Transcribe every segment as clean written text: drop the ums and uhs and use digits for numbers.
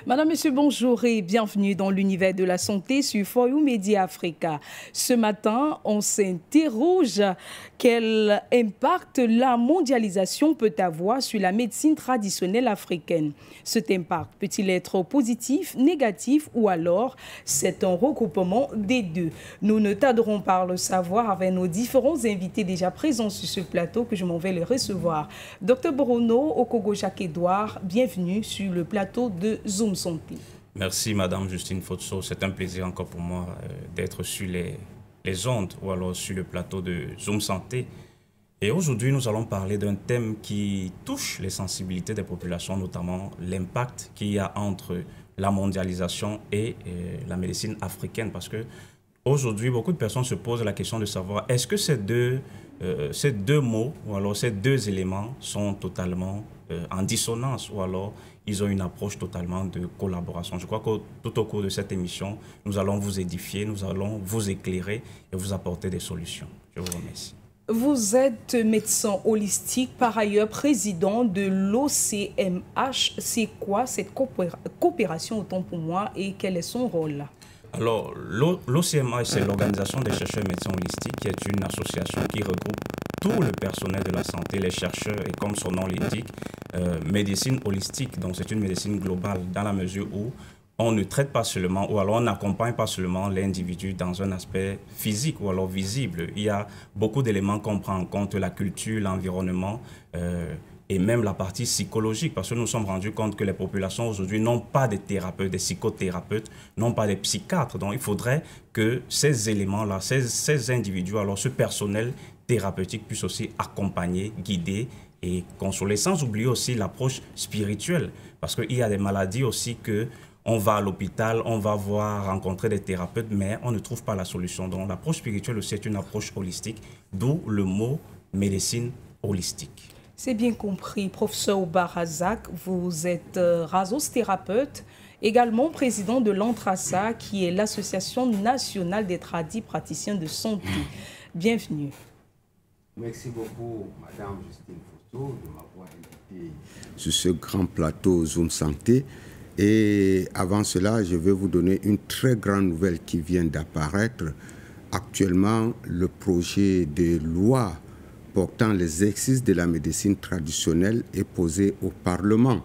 Madame, Monsieur, bonjour et bienvenue dans l'univers de la santé sur For You Media Africa. Ce matin, on s'interroge quel impact la mondialisation peut avoir sur la médecine traditionnelle africaine. Cet impact peut-il être positif, négatif ou alors c'est un regroupement des deux? Nous ne tarderons pas à le savoir avec nos différents invités déjà présents sur ce plateau que je m'en vais les recevoir. Dr Bruno Okogo-Jacques-Edouard, bienvenue sur le plateau de Zoom Santé. Merci Madame Justine Fotso, c'est un plaisir encore pour moi d'être sur les ondes ou alors sur le plateau de Zoom Santé. Et aujourd'hui nous allons parler d'un thème qui touche les sensibilités des populations, notamment l'impact qu'il y a entre la mondialisation et la médecine africaine. Parce que aujourd'hui beaucoup de personnes se posent la question de savoir est-ce que ces deux mots ou alors ces deux éléments sont totalement en dissonance ou alors ils ont une approche totalement de collaboration. Je crois que tout au cours de cette émission, nous allons vous édifier, nous allons vous éclairer et vous apporter des solutions. Je vous remercie. Vous êtes médecin holistique, par ailleurs président de l'OCMH. C'est quoi cette coopération, autant pour moi, et quel est son rôle? Alors, l'OCMH, c'est l'Organisation des chercheurs médecins holistiques, qui est une association qui regroupe tout le personnel de la santé, les chercheurs, et comme son nom l'indique, médecine holistique. Donc, c'est une médecine globale dans la mesure où on ne traite pas seulement, ou alors on n'accompagne pas seulement l'individu dans un aspect physique ou alors visible. Il y a beaucoup d'éléments qu'on prend en compte, la culture, l'environnement, et même la partie psychologique, parce que nous nous sommes rendus compte que les populations aujourd'hui n'ont pas de thérapeutes, des psychothérapeutes, n'ont pas de psychiatres. Donc, il faudrait que ces éléments-là, ces individus, alors ce personnel thérapeutique puisse aussi accompagner, guider et consoler, sans oublier aussi l'approche spirituelle, parce qu'il y a des maladies aussi que on va à l'hôpital, on va rencontrer des thérapeutes, mais on ne trouve pas la solution. Donc, l'approche spirituelle aussi est une approche holistique, d'où le mot médecine holistique. C'est bien compris. Professeur Oubarazak, vous êtes rasosthérapeute, également président de l'ANTRASA, qui est l'Association nationale des praticiens de santé. Bienvenue. Merci beaucoup, Madame Justine Fotso, de m'avoir invité sur ce grand plateau Zoom Santé. Et avant cela, je vais vous donner une très grande nouvelle qui vient d'apparaître. Actuellement, le projet de loi portant les exercices de la médecine traditionnelle est posé au Parlement.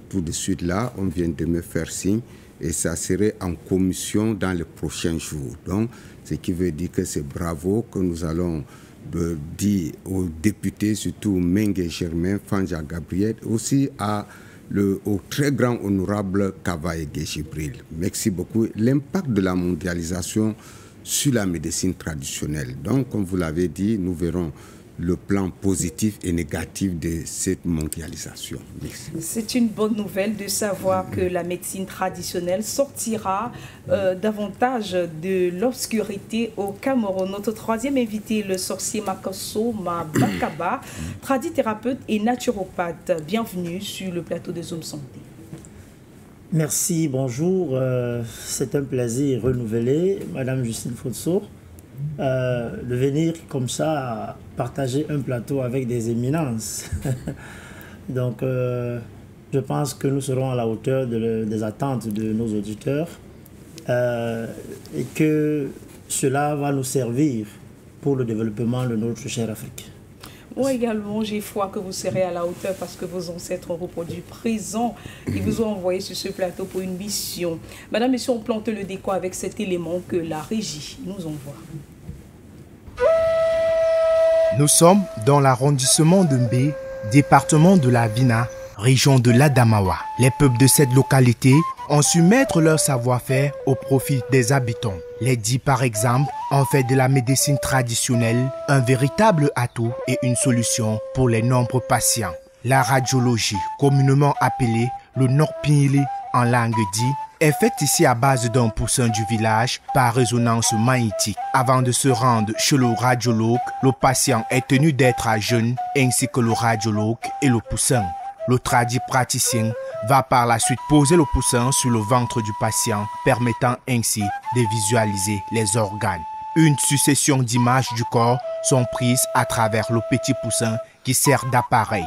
Tout de suite là, on vient de me faire signe et ça serait en commission dans les prochains jours. Donc, ce qui veut dire que c'est bravo que nous allons dire aux députés, surtout Mengue Germain, Fanja Gabriel, aussi au très grand honorable Kavaye Gibril. Merci beaucoup. L'impact de la mondialisation sur la médecine traditionnelle. Donc, comme vous l'avez dit, nous verrons le plan positif et négatif de cette mondialisation. Merci. C'est une bonne nouvelle de savoir que la médecine traditionnelle sortira davantage de l'obscurité au Cameroun. Notre troisième invité, le sorcier Makasso Mabakaba, tradithérapeute et naturopathe. Bienvenue sur le plateau de Zoom Santé. Merci, bonjour. C'est un plaisir renouvelé, Madame Justine Fotso, de venir comme ça partager un plateau avec des éminences. Donc, je pense que nous serons à la hauteur des attentes de nos auditeurs et que cela va nous servir pour le développement de notre chère Afrique. Moi également, j'ai foi que vous serez à la hauteur parce que vos ancêtres ont reproduit présent et vous ont envoyé sur ce plateau pour une mission. Madame, Monsieur, on plante le décor avec cet élément que la régie nous envoie. Nous sommes dans l'arrondissement de Mbé, département de la Vina, région de l'Adamawa. Les peuples de cette localité ont su mettre leur savoir-faire au profit des habitants. Les Dji, par exemple, ont fait de la médecine traditionnelle un véritable atout et une solution pour les nombreux patients. La radiologie, communément appelée le Norpinili en langue Dji, est faite ici à base d'un poussin du village par résonance magnétique. Avant de se rendre chez le radiologue, le patient est tenu d'être à jeûne ainsi que le radiologue et le poussin. Le praticien va par la suite poser le poussin sur le ventre du patient, permettant ainsi de visualiser les organes. Une succession d'images du corps sont prises à travers le petit poussin qui sert d'appareil.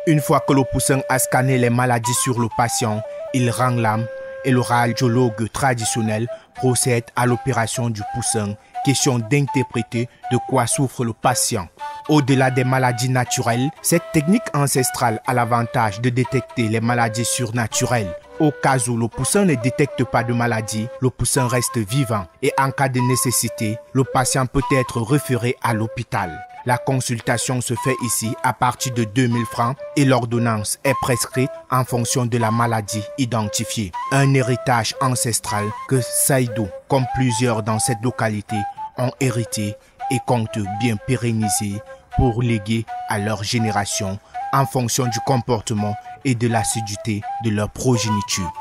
Une fois que le poussin a scanné les maladies sur le patient, Il rend l'âme et le radiologue traditionnel procède à l'opération du poussin, question d'interpréter de quoi souffre le patient. Au-delà des maladies naturelles, cette technique ancestrale a l'avantage de détecter les maladies surnaturelles. Au cas où le poussin ne détecte pas de maladie, le poussin reste vivant et en cas de nécessité, le patient peut être référé à l'hôpital. La consultation se fait ici à partir de 2000 francs et l'ordonnance est prescrite en fonction de la maladie identifiée. Un héritage ancestral que Saïdou, comme plusieurs dans cette localité, ont hérité et comptent bien pérenniser pour léguer à leur génération en fonction du comportement et de l'assiduité de leur progéniture.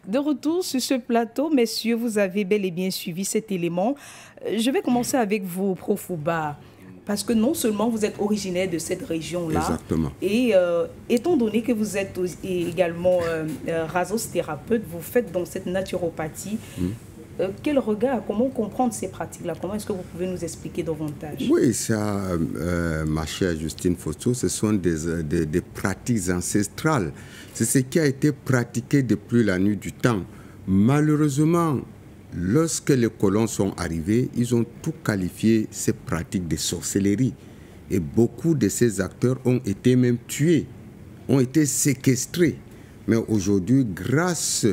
De retour sur ce plateau, messieurs, vous avez bel et bien suivi cet élément. Je vais commencer avec vous, Prof Ouba, parce que non seulement vous êtes originaire de cette région-là, exactement. Et étant donné que vous êtes également rasosthérapeute, vous faites donc cette naturopathie. Quel regard, comment comprendre ces pratiques-là? Comment est-ce que vous pouvez nous expliquer davantage? Oui, ça, ma chère Justine Fosso, ce sont des pratiques ancestrales. C'est ce qui a été pratiqué depuis la nuit du temps. Malheureusement, lorsque les colons sont arrivés, ils ont tout qualifié ces pratiques de sorcellerie. Et beaucoup de ces acteurs ont été même tués, ont été séquestrés. Mais aujourd'hui, grâce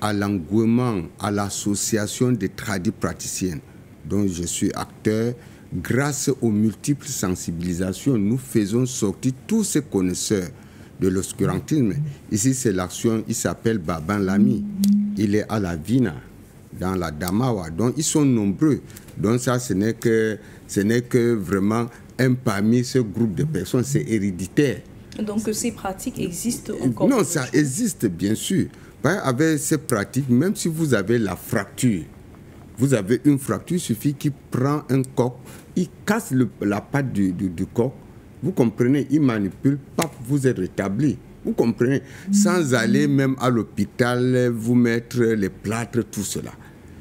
à l'engouement, à l'association des tradipraticiennes dont je suis acteur, grâce aux multiples sensibilisations, nous faisons sortir tous ces connaisseurs de l'obscurantisme. Ici, c'est l'action, il s'appelle Baban Lami. Il est à la Vina, dans la Damawa. Donc, ils sont nombreux. Donc, ça, ce n'est que vraiment un parmi ce groupe de personnes, c'est héréditaire. Donc, ces pratiques existent encore? Non, ça existe, bien sûr. Avec ces pratiques, même si vous avez la fracture, vous avez une fracture, il suffit qu'il prend un coq, il casse la patte du coq, vous comprenez, il manipule, paf, vous êtes rétabli. Vous comprenez, sans aller même à l'hôpital, vous mettre les plâtres, tout cela.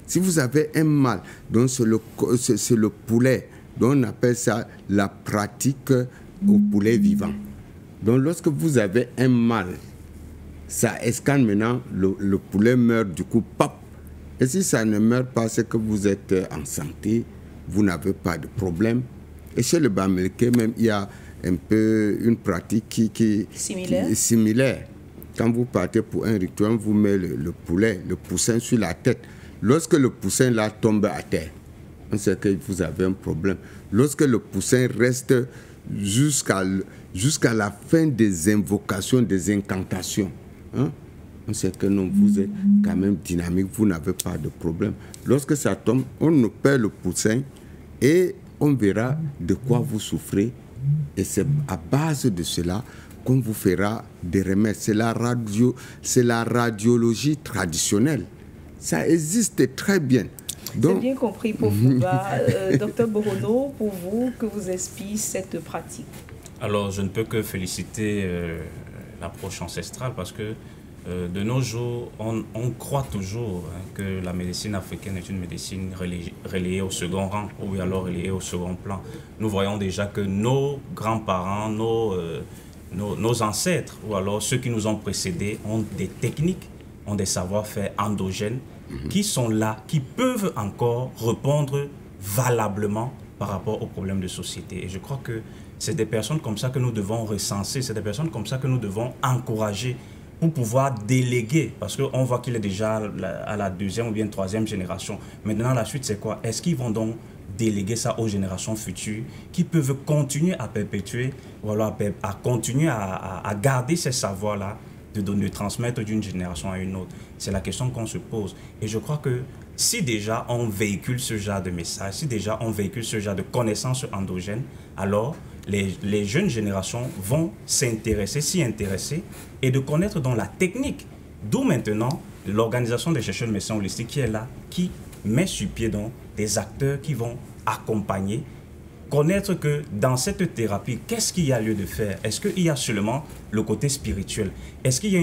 Si vous avez un mal, donc c'est le poulet, donc on appelle ça la pratique au poulet vivant. Donc lorsque vous avez un mal, ça escane maintenant, le poulet meurt du coup, pop. Et si ça ne meurt pas, c'est que vous êtes en santé, vous n'avez pas de problème. Et chez le Bamileke même, il y a un peu une pratique qui est similaire. Quand vous partez pour un rituel, vous mettez le poulet, le poussin sur la tête. Lorsque le poussin là tombe à terre, on sait que vous avez un problème. Lorsque le poussin reste jusqu'à la fin des invocations, des incantations, on sait que non, vous êtes quand même dynamique, vous n'avez pas de problème. Lorsque ça tombe, on perd le poussin et on verra de quoi vous souffrez. Et c'est à base de cela qu'on vous fera des remèdes. C'est la radiologie traditionnelle. Ça existe très bien. C'est bien compris pour vous. Docteur Borono, pour vous, que vous inspire cette pratique? Alors, je ne peux que féliciter l'approche ancestrale parce que de nos jours, on croit toujours que la médecine africaine est une médecine relayée au second rang ou alors relayée au second plan. Nous voyons déjà que nos grands-parents, nos ancêtres ou alors ceux qui nous ont précédés ont des techniques, ont des savoir-faire endogènes qui sont là, qui peuvent encore répondre valablement par rapport aux problèmes de société. Et je crois que c'est des personnes comme ça que nous devons recenser, c'est des personnes comme ça que nous devons encourager pour pouvoir déléguer, parce qu'on voit qu'il est déjà à la deuxième ou bien troisième génération. Maintenant, la suite, c'est quoi? Est-ce qu'ils vont donc déléguer ça aux générations futures qui peuvent continuer à perpétuer, ou alors à continuer à garder ces savoirs-là, de transmettre d'une génération à une autre? C'est la question qu'on se pose. Et je crois que si déjà on véhicule ce genre de message, si déjà on véhicule ce genre de connaissances endogènes, alors les jeunes générations vont s'y intéresser et de connaître dans la technique. D'où maintenant l'organisation des chercheurs de médecine holistique qui est là, qui met sur pied donc des acteurs qui vont accompagner, connaître que dans cette thérapie, qu'est-ce qu'il y a lieu de faire? Est-ce qu'il y a seulement le côté spirituel? Est-ce qu'il y a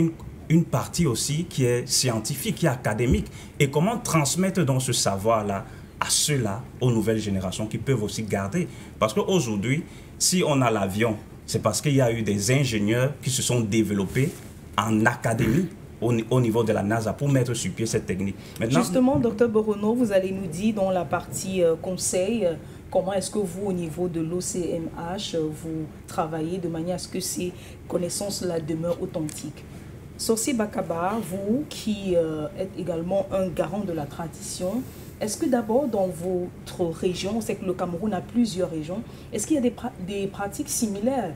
une partie aussi qui est scientifique, qui est académique? Et comment transmettre donc ce savoir-là à ceux-là, aux nouvelles générations qui peuvent aussi garder? Parce qu'aujourd'hui, si on a l'avion, c'est parce qu'il y a eu des ingénieurs qui se sont développés en académie au niveau de la NASA pour mettre sur pied cette technique. Maintenant, justement, Dr Borono, vous allez nous dire dans la partie conseil, comment est-ce que vous, au niveau de l'OCMH, vous travaillez de manière à ce que ces connaissances-là demeurent authentiques. Sorcier Bakaba, vous qui êtes également un garant de la tradition, est-ce que d'abord dans votre région, on sait que le Cameroun a plusieurs régions, est-ce qu'il y a des pratiques similaires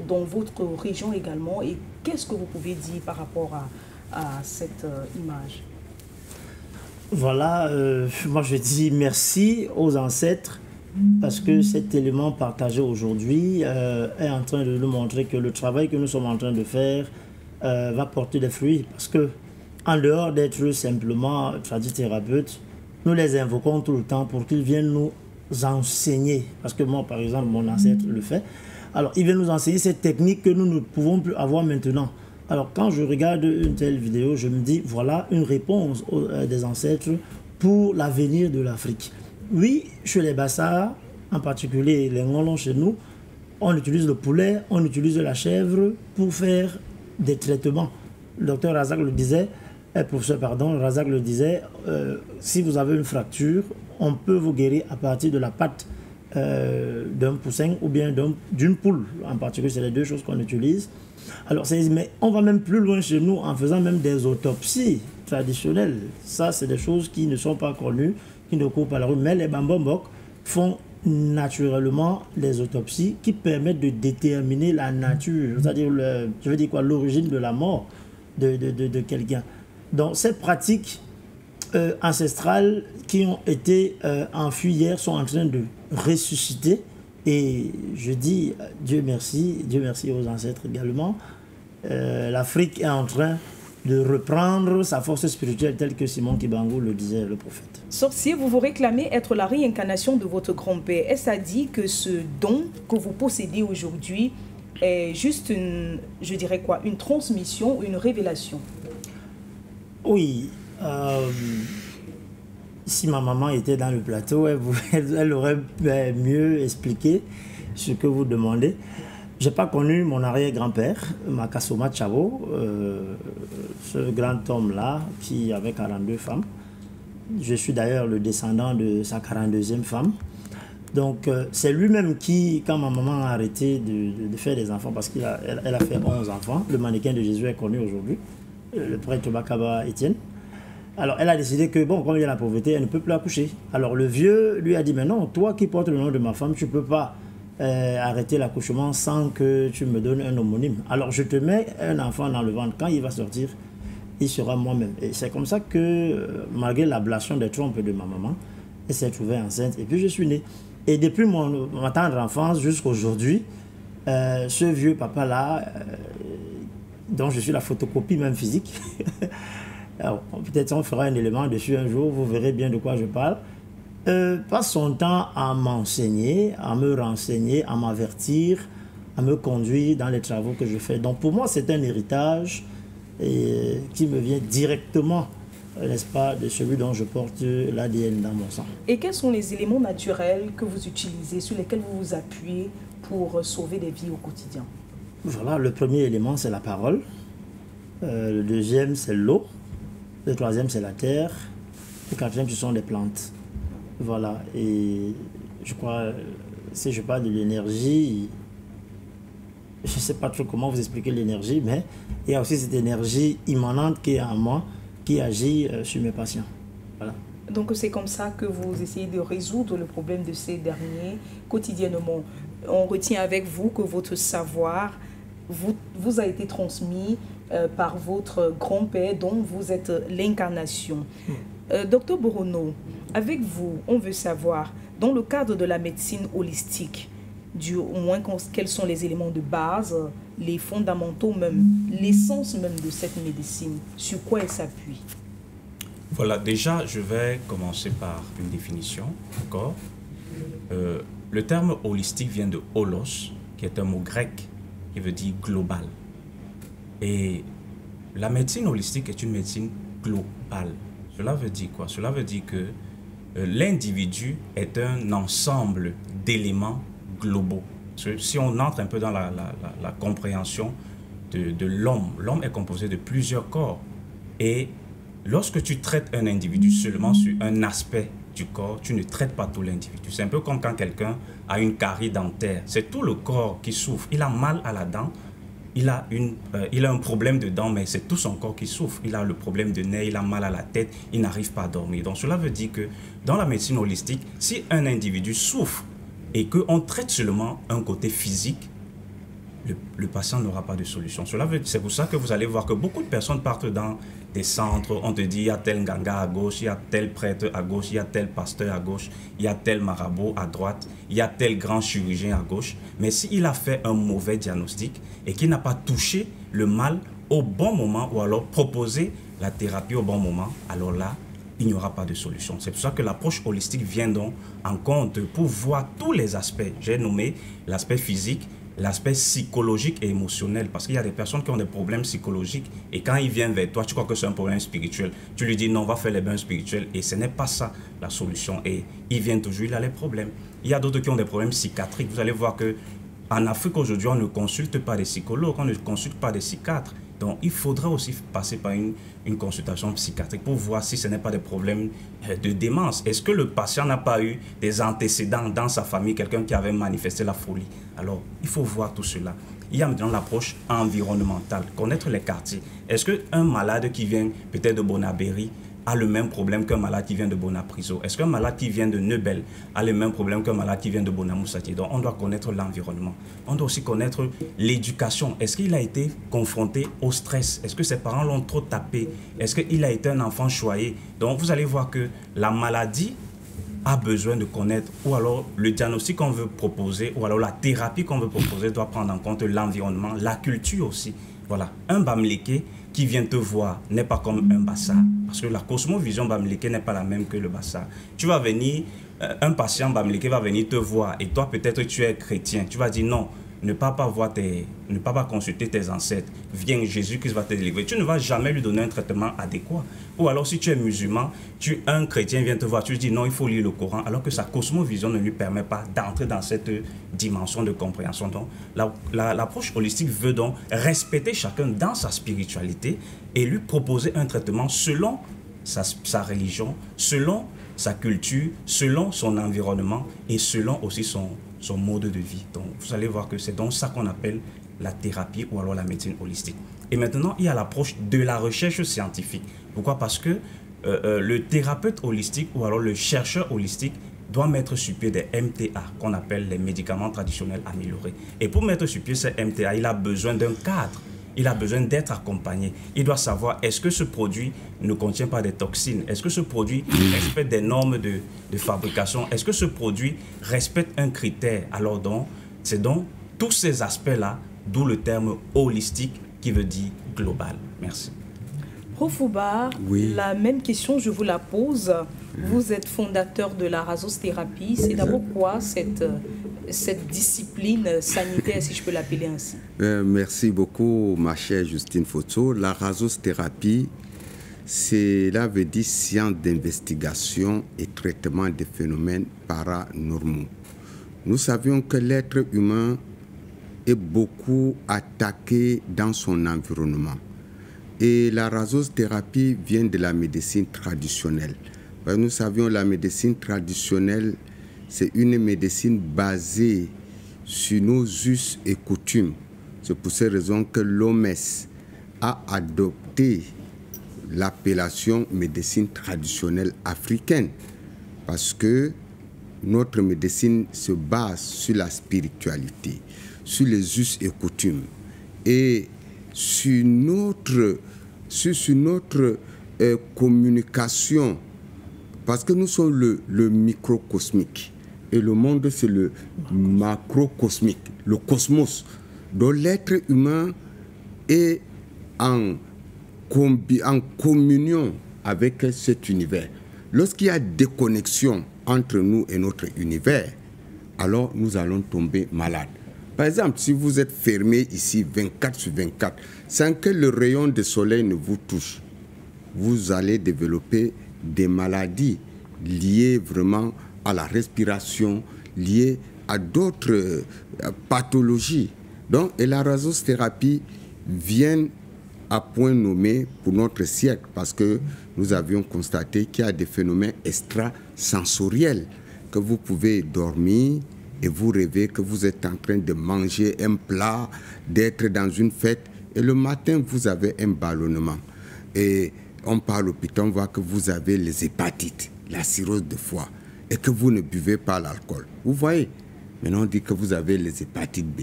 dans votre région également, et qu'est-ce que vous pouvez dire par rapport à cette image? Voilà, moi je dis merci aux ancêtres parce que cet élément partagé aujourd'hui est en train de nous montrer que le travail que nous sommes en train de faire va porter des fruits, parce que en dehors d'être simplement tradithérapeutes, nous les invoquons tout le temps pour qu'ils viennent nous enseigner, parce que moi par exemple mon ancêtre le fait. Alors il vient nous enseigner cette technique que nous ne pouvons plus avoir maintenant. Alors quand je regarde une telle vidéo, je me dis voilà une réponse des ancêtres pour l'avenir de l'Afrique. Oui, chez les Bassards, en particulier les Ngolons chez nous, on utilise le poulet, on utilise la chèvre pour faire des traitements. Le docteur Razak le disait, professeur pardon, Razak le disait, si vous avez une fracture, on peut vous guérir à partir de la patte d'un poussin ou bien d'une poule. En particulier, c'est les deux choses qu'on utilise. Alors, mais on va même plus loin chez nous en faisant même des autopsies traditionnelles. Ça, c'est des choses qui ne sont pas connues, qui ne courent pas la rue. Mais les Bambombok font naturellement les autopsies qui permettent de déterminer la nature, c'est-à-dire, je veux dire quoi, l'origine de la mort de quelqu'un. Donc, ces pratiques ancestrales qui ont été enfuies hier sont en train de ressusciter. Et je dis Dieu merci aux ancêtres également. L'Afrique est en train de reprendre sa force spirituelle telle que Simon Kibangu le disait, le prophète. Sorcier, vous vous réclamez être la réincarnation de votre grand-père. Est-ce à dire que ce don que vous possédez aujourd'hui est juste une, je dirais quoi, une transmission ou une révélation? Oui. Si ma maman était dans le plateau, elle aurait mieux expliqué ce que vous demandez. Je n'ai pas connu mon arrière-grand-père, Makasoma Chavo, ce grand homme-là qui avait 42 femmes. Je suis d'ailleurs le descendant de sa 42e femme. Donc c'est lui-même qui, quand ma maman a arrêté de faire des enfants, parce qu'elle a fait 11 enfants, le mannequin de Jésus est connu aujourd'hui, le prêtre Bakaba Étienne. Alors, elle a décidé que, bon, comme il y a la pauvreté, elle ne peut plus accoucher. Alors, le vieux lui a dit, mais non, toi qui portes le nom de ma femme, tu ne peux pas arrêter l'accouchement sans que tu me donnes un homonyme. Alors, je te mets un enfant dans le ventre. Quand il va sortir, il sera moi-même. Et c'est comme ça que, malgré l'ablation des trompes de ma maman, elle s'est trouvée enceinte. Et puis, je suis né. Et depuis ma tendre enfance jusqu'à aujourd'hui, ce vieux papa-là, dont je suis la photocopie même physique, peut-être on fera un élément dessus un jour, vous verrez bien de quoi je parle, passe son temps à m'enseigner, à me renseigner, à m'avertir, à me conduire dans les travaux que je fais. Donc pour moi, c'est un héritage qui me vient directement, n'est-ce pas, de celui dont je porte l'ADN dans mon sang. Et quels sont les éléments naturels que vous utilisez, sur lesquels vous vous appuyez pour sauver des vies au quotidien? Voilà, le premier élément, c'est la parole. Le deuxième, c'est l'eau. Le troisième, c'est la terre. Le quatrième, ce sont les plantes. Voilà. Et je crois, si je parle de l'énergie, je ne sais pas trop comment vous expliquer l'énergie, mais il y a aussi cette énergie immanente qui est en moi, qui agit sur mes patients. Voilà. Donc c'est comme ça que vous essayez de résoudre le problème de ces derniers quotidiennement. On retient avec vous que votre savoir vous a été transmis par votre grand-père dont vous êtes l'incarnation. Docteur Borono, avec vous, on veut savoir, dans le cadre de la médecine holistique, au moins quels sont les éléments de base, les fondamentaux même, l'essence même de cette médecine, sur quoi elle s'appuie? Voilà, déjà, je vais commencer par une définition, d'accord? Le terme holistique vient de holos, qui est un mot grec qui veut dire global. Et la médecine holistique est une médecine globale. Cela veut dire quoi? Cela veut dire que l'individu est un ensemble d'éléments globaux. Si on entre un peu dans la compréhension, de l'homme. L'homme est composé de plusieurs corps. Et lorsque tu traites un individu seulement sur un aspect du corps, tu ne traites pas tout l'individu. C'est un peu comme quand quelqu'un a une carie dentaire. C'est tout le corps qui souffre. Il a mal à la dent, il a un problème de dent, mais c'est tout son corps qui souffre. Il a le problème de nez, il a mal à la tête, il n'arrive pas à dormir. Donc cela veut dire que dans la médecine holistique, si un individu souffre et qu'on traite seulement un côté physique, le patient n'aura pas de solution. C'est pour ça que vous allez voir que beaucoup de personnes partent dans des centres, on te dit il y a tel ganga à gauche, il y a tel prêtre à gauche, il y a tel pasteur à gauche, il y a tel marabout à droite, il y a tel grand chirurgien à gauche. Mais s'il a fait un mauvais diagnostic et qu'il n'a pas touché le mal au bon moment ou alors proposé la thérapie au bon moment, alors là, il n'y aura pas de solution. C'est pour ça que l'approche holistique vient donc en compte pour voir tous les aspects. J'ai nommé l'aspect physique, l'aspect psychologique et émotionnel, parce qu'il y a des personnes qui ont des problèmes psychologiques et quand ils viennent vers toi, tu crois que c'est un problème spirituel. Tu lui dis non, on va faire les bains spirituels et ce n'est pas ça la solution. Et ils viennent toujours, il a les problèmes. Il y a d'autres qui ont des problèmes psychiatriques. Vous allez voir que en Afrique aujourd'hui, on ne consulte pas des psychologues, on ne consulte pas des psychiatres. Donc, il faudra aussi passer par une consultation psychiatrique pour voir si ce n'est pas des problèmes de démence. Est-ce que le patient n'a pas eu des antécédents dans sa famille, quelqu'un qui avait manifesté la folie? Alors, il faut voir tout cela. Il y a maintenant l'approche environnementale, connaître les quartiers. Est-ce qu'un malade qui vient peut-être de Bonabéry a le même problème qu'un malade qui vient de Bonapriso? Est-ce qu'un malade qui vient de Neubel a le même problème qu'un malade qui vient de Bonamoussati? Donc, on doit connaître l'environnement. On doit aussi connaître l'éducation. Est-ce qu'il a été confronté au stress? Est-ce que ses parents l'ont trop tapé? Est-ce qu'il a été un enfant choyé? Donc, vous allez voir que la maladie a besoin de connaître, ou alors le diagnostic qu'on veut proposer, ou alors la thérapie qu'on veut proposer doit prendre en compte l'environnement, la culture aussi. Voilà, un Bamileke qui vient te voir n'est pas comme un Bassa. Parce que la cosmovision Bamileke n'est pas la même que le Bassa. Tu vas venir, un patient Bamileke va venir te voir et toi peut-être tu es chrétien. Tu vas dire non, ne pas consulter tes ancêtres. Viens, Jésus-Christ va te délivrer. Tu ne vas jamais lui donner un traitement adéquat. Ou alors si tu es musulman, un chrétien vient te voir, tu lui dis non, il faut lire le Coran, alors que sa cosmovision ne lui permet pas d'entrer dans cette dimension de compréhension. Donc, l'approche holistique veut donc respecter chacun dans sa spiritualité et lui proposer un traitement selon sa religion, selon sa culture, selon son environnement et selon aussi son mode de vie. Donc, vous allez voir que c'est donc ça qu'on appelle la thérapie ou alors la médecine holistique. Et maintenant, il y a l'approche de la recherche scientifique. Pourquoi? Parce que le thérapeute holistique ou alors le chercheur holistique doit mettre sur pied des MTA, qu'on appelle les médicaments traditionnels améliorés. Et pour mettre sur pied ces MTA, il a besoin d'un cadre. Il a besoin d'être accompagné. Il doit savoir, est-ce que ce produit ne contient pas des toxines? Est-ce que ce produit respecte des normes de fabrication? Est-ce que ce produit respecte un critère? Alors donc, c'est donc tous ces aspects-là, d'où le terme holistique qui veut dire global. Merci. Prof Oubar, oui. La même question, je vous la pose. Vous êtes fondateur de la razosthérapie. C'est d'abord quoi cette discipline sanitaire, si je peux l'appeler ainsi? Merci beaucoup, ma chère Justine Fotso. La razosthérapie, cela veut dire science d'investigation et traitement des phénomènes paranormaux. Nous savions que l'être humain est beaucoup attaqué dans son environnement. Et la razosthérapie vient de la médecine traditionnelle. Nous savions que la médecine traditionnelle, c'est une médecine basée sur nos us et coutumes. C'est pour ces raisons que l'OMS a adopté l'appellation médecine traditionnelle africaine. Parce que notre médecine se base sur la spiritualité, sur les us et coutumes. Et sur notre communication, parce que nous sommes le microcosmique et le monde c'est le macrocosmique, le cosmos. Donc l'être humain est en communion avec cet univers. Lorsqu'il y a déconnexion entre nous et notre univers, alors nous allons tomber malades. Par exemple, si vous êtes fermé ici 24 sur 24, sans que le rayon du soleil ne vous touche, vous allez développer des maladies liées vraiment à la respiration, liées à d'autres pathologies. Donc, et la razosthérapie viennent à point nommé pour notre siècle, parce que nous avions constaté qu'il y a des phénomènes extrasensoriels, que vous pouvez dormir et vous rêvez que vous êtes en train de manger un plat, d'être dans une fête, et le matin, vous avez un ballonnement. Et on parle au l'hôpital, on voit que vous avez les hépatites, la cirrhose de foie, et que vous ne buvez pas l'alcool. Vous voyez? Maintenant, on dit que vous avez les hépatites B.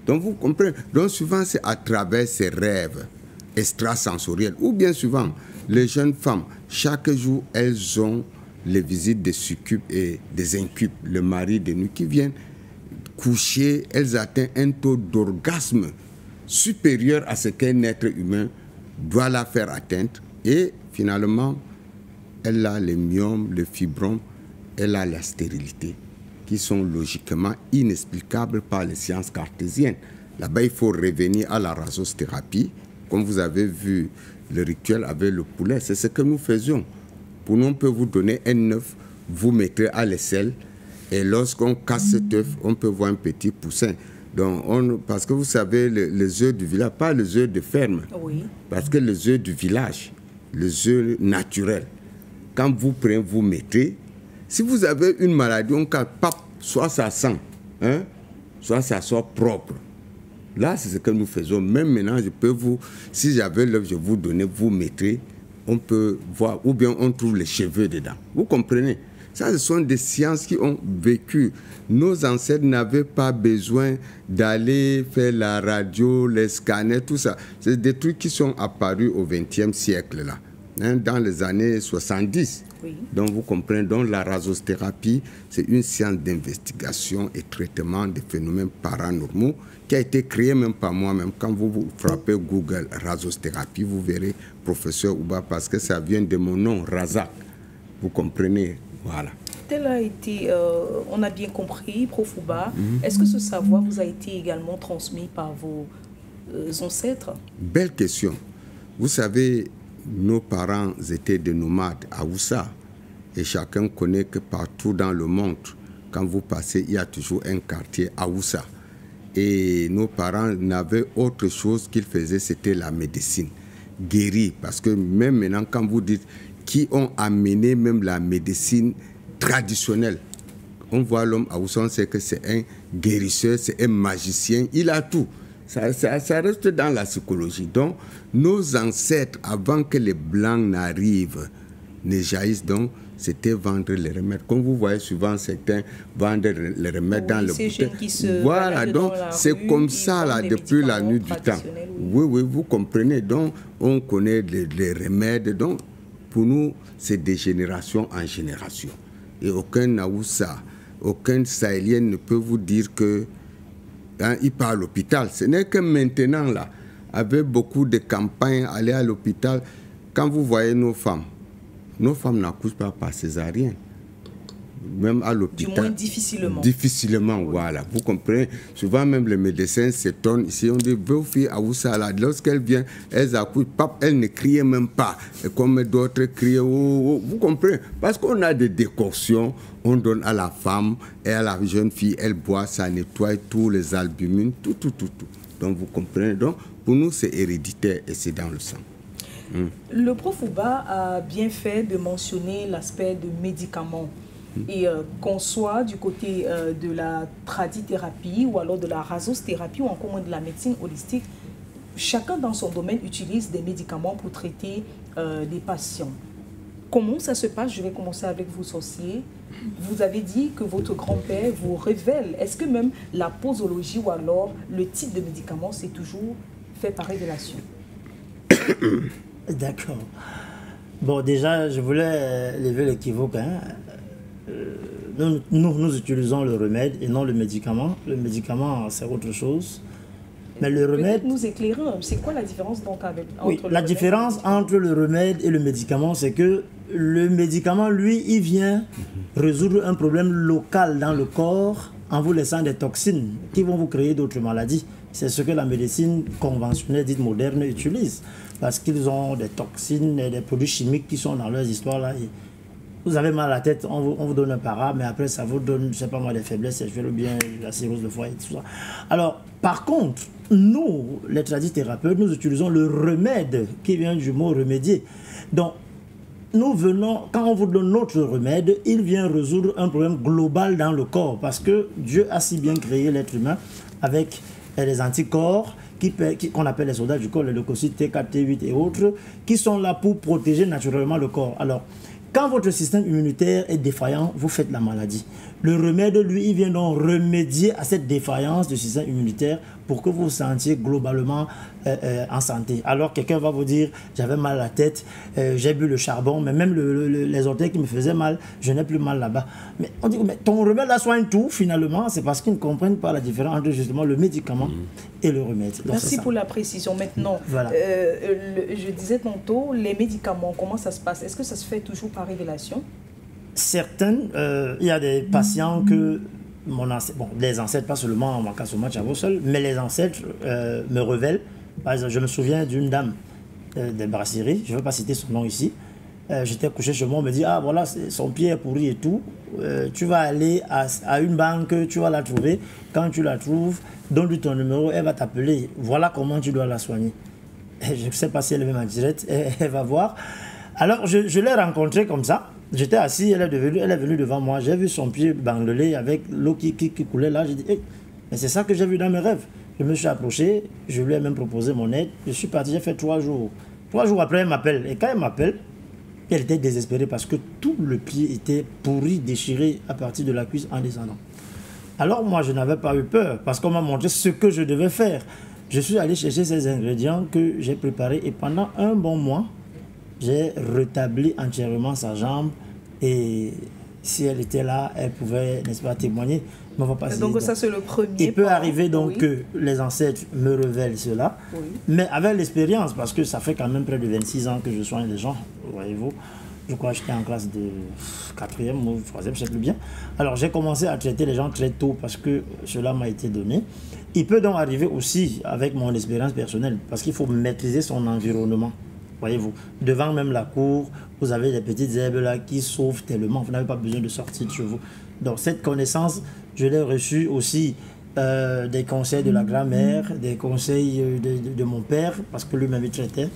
Donc, vous comprenez? Donc, souvent, c'est à travers ces rêves extrasensoriels. Ou bien souvent, les jeunes femmes, chaque jour, elles ont les visites des succubes et des incubes, le mari de nuit, qui viennent coucher, elles atteignent un taux d'orgasme supérieur à ce qu'un être humain doit la faire atteindre. Et finalement, elle a les myomes, le fibrome, elle a la stérilité, qui sont logiquement inexplicables par les sciences cartésiennes. Là-bas, il faut revenir à la rasothérapie. Comme vous avez vu le rituel avec le poulet, c'est ce que nous faisions. Pour nous, on peut vous donner un œuf, vous mettrez à l'aisselle, et lorsqu'on casse cet œuf, on peut voir un petit poussin. Donc, parce que vous savez, les œufs du village, pas les œufs de ferme, oui. Parce que les œufs du village, les œufs naturels, quand vous prenez, vous mettez, si vous avez une maladie, on casse, soit ça sent, hein, soit ça sort propre. Là, c'est ce que nous faisons. Même maintenant, je peux vous, si j'avais l'œuf, je vous donnais, vous mettrez, on peut voir, ou bien on trouve les cheveux dedans. Vous comprenez? Ça, ce sont des sciences qui ont vécu. Nos ancêtres n'avaient pas besoin d'aller faire la radio, les scanners, tout ça. C'est des trucs qui sont apparus au XXe siècle, là, hein, dans les années 70. Oui. Donc, vous comprenez, donc la rasothérapie, c'est une science d'investigation et traitement des phénomènes paranormaux qui a été créée même par moi-même. Quand vous frappez Google rasothérapie, vous verrez professeur Ouba, parce que ça vient de mon nom, Razak. Vous comprenez? Voilà. Tel a été, on a bien compris, Prof Ouba. Est-ce que ce savoir vous a été également transmis par vos ancêtres? Belle question. Vous savez, nos parents étaient des nomades à Oussa. Et chacun connaît que partout dans le monde, quand vous passez, il y a toujours un quartier à Oussa. Et nos parents n'avaient autre chose qu'ils faisaient, c'était la médecine. Guérir. Parce que même maintenant, quand vous dites qui ont amené même la médecine traditionnelle, on voit l'homme à Oussa, on sait que c'est un guérisseur, c'est un magicien, il a tout. Ça reste dans la psychologie. Donc, nos ancêtres, avant que les Blancs n'arrivent, ne jaillissent, donc, c'était vendre les remèdes. Comme vous voyez souvent, certains vendent les remèdes dans le bouteille. Voilà, donc c'est comme ça, là, depuis la nuit du temps. Oui, vous comprenez. Donc, on connaît les remèdes. Donc, pour nous, c'est de génération en génération. Et aucun Naoussa, aucun Sahélien ne peut vous dire que il part à l'hôpital. Ce n'est que maintenant, là, avec beaucoup de campagnes, aller à l'hôpital, quand vous voyez nos femmes n'accouchent pas par césarienne. Même à l'hôpital. Du moins difficilement. Difficilement, oui. Voilà. Vous comprenez? Souvent, même les médecins s'étonnent. Ici, on dit, vos filles à Oussala, lorsqu'elles viennent, elles accouchent, elles ne crient même pas. Et comme d'autres crient, oh, vous comprenez? Parce qu'on a des décoctions, on donne à la femme et à la jeune fille, elle boit, ça nettoie tous les albumines, tout. Donc, vous comprenez? Donc, pour nous, c'est héréditaire et c'est dans le sang. Le prof Ouba a bien fait de mentionner l'aspect de médicaments. Et qu'on soit du côté de la tradithérapie ou alors de la rasothérapie ou encore de la médecine holistique, chacun dans son domaine utilise des médicaments pour traiter des patients. Comment ça se passe? Je vais commencer avec vous, sorcier. Vous avez dit que votre grand-père vous révèle. Est-ce que même la posologie ou alors le type de médicament, c'est toujours fait par révélation? D'accord. Bon, déjà, je voulais lever l'équivoque. Nous utilisons le remède et non le médicament. Le médicament, c'est autre chose. Mais le remède... nous éclairer, c'est quoi la différence donc entre la différence entre le remède et le médicament, c'est que le médicament, lui, il vient résoudre un problème local dans le corps en vous laissant des toxines qui vont vous créer d'autres maladies. C'est ce que la médecine conventionnelle, dite moderne, utilise. Parce qu'ils ont des toxines et des produits chimiques qui sont dans leurs histoires là. Vous avez mal à la tête, on vous donne un para, mais après ça vous donne, je sais pas moi, des faiblesses sexuelles ou bien la cirrhose de foie et tout ça. Alors, par contre, nous, les tradithérapeutes, nous utilisons le remède qui vient du mot remédier. Donc, nous venons, quand on vous donne notre remède, il vient résoudre un problème global dans le corps parce que Dieu a si bien créé l'être humain avec les anticorps qu'on appelle les soldats du corps, les leucocytes T4, T8 et autres, qui sont là pour protéger naturellement le corps. Alors, quand votre système immunitaire est défaillant, vous faites la maladie. Le remède, lui, il vient donc remédier à cette défaillance du système immunitaire pour que vous vous sentiez globalement en santé. Alors, quelqu'un va vous dire, j'avais mal à la tête, j'ai bu le charbon, mais même les orteils qui me faisaient mal, je n'ai plus mal là-bas. Mais on dit, mais ton remède là soigne tout, finalement, c'est parce qu'ils ne comprennent pas la différence entre justement le médicament et le remède. Donc, merci pour la précision. Maintenant, voilà. Je disais tantôt, les médicaments, comment ça se passe? Est-ce que ça se fait toujours par révélation? Certaines, il y a des patients que les ancêtres, pas seulement en cas Chavo seul, mais les ancêtres me révèlent. Par exemple, je me souviens d'une dame des brasseries, je ne veux pas citer son nom ici. J'étais couché chez moi, on me dit, ah voilà, son pied est pourri et tout. Tu vas aller à une banque, tu vas la trouver. Quand tu la trouves, donne-lui ton numéro, elle va t'appeler. Voilà comment tu dois la soigner. Je ne sais pas si elle est même en direct, elle va voir. Alors, je l'ai rencontrée comme ça. J'étais assis, elle est venue devant moi. J'ai vu son pied bandelé avec l'eau qui coulait là. J'ai dit, hey, mais c'est ça que j'ai vu dans mes rêves. Je me suis approché, je lui ai même proposé mon aide. Je suis parti, j'ai fait 3 jours. 3 jours après, elle m'appelle. Et quand elle m'appelle, elle était désespérée parce que tout le pied était pourri, déchiré à partir de la cuisse en descendant. Alors moi, je n'avais pas eu peur parce qu'on m'a montré ce que je devais faire. Je suis allé chercher ces ingrédients que j'ai préparés et pendant un bon mois, j'ai rétabli entièrement sa jambe et si elle était là, elle pouvait, n'est-ce pas, témoigner. Mais on va passer, donc ça, c'est le premier. Il peut arriver donc que les ancêtres me révèlent cela, mais avec l'expérience, parce que ça fait quand même près de 26 ans que je soigne les gens, voyez-vous. Je crois que j'étais en classe de 4e ou 3e, je ne sais plus bien. Alors j'ai commencé à traiter les gens très tôt parce que cela m'a été donné. Il peut donc arriver aussi avec mon expérience personnelle, parce qu'il faut maîtriser son environnement. Voyez-vous, devant même la cour, vous avez des petites herbes là qui sauvent tellement, vous n'avez pas besoin de sortir de chez vous. Donc cette connaissance, je l'ai reçue aussi des conseils de la grand-mère, des conseils de mon père, parce que lui-même il traitait.